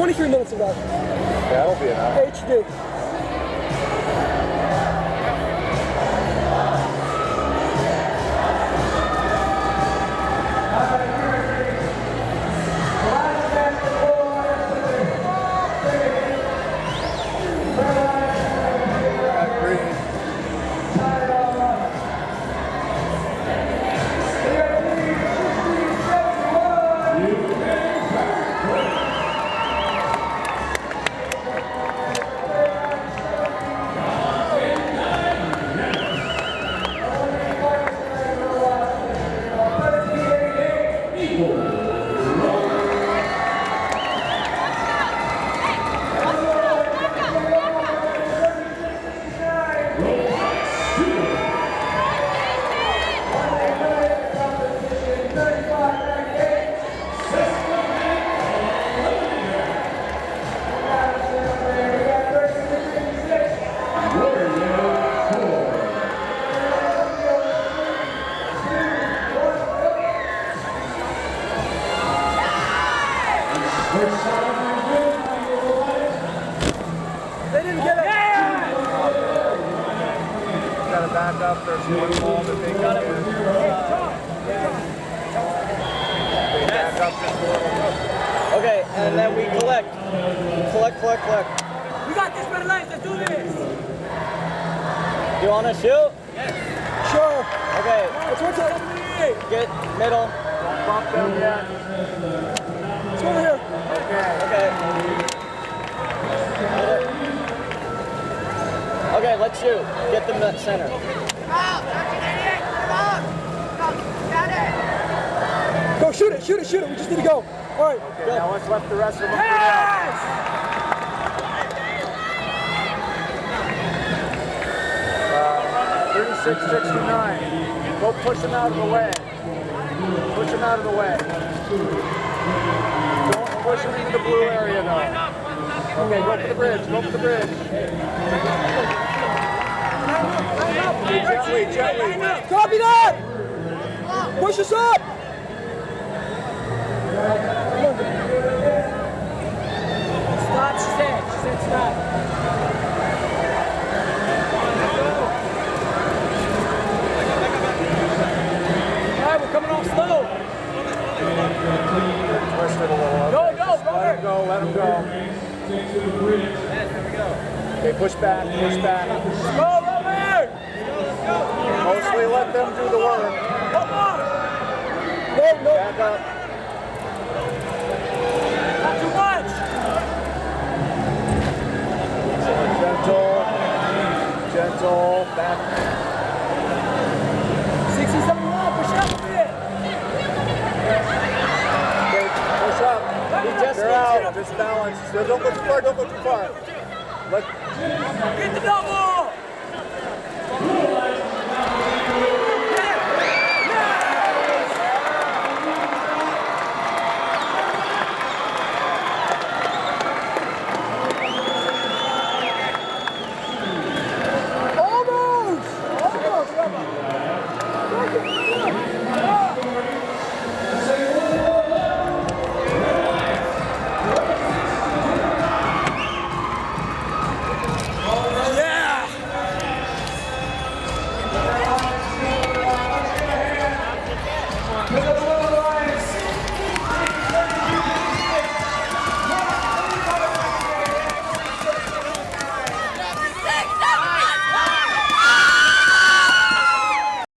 23 minutes of that. That'll be enough. HD. They didn't get it. Got to back up. There's one ball that they got it. They back up just a little. Okay, and then we collect. Collect. We got this, red lights. Let's do this. You want to shoot? Yes. Sure. Okay. What's it? Get middle. Don't bump them yet. Let's go over here. Okay. Okay, let's shoot. Get them at center. Go shoot it. We just need to go. All right. Okay, now let's let the rest of them. Yes! 36-69. Go push them out of the way. Push them out of the way. Don't push them into the blue area though. Okay, go for the bridge. Gently. Copy that! Push us up! Stop, she said stop. Alright, we're coming off slow. Twist it a little. Go. Let him go. Okay, push back. Go, Robert! Mostly let them do the work. One more! No. Back up. Not too much! Gentle, back. 60, 71, push up a bit! Okay, push up. They're out, just balance. Don't go too far. Get the double!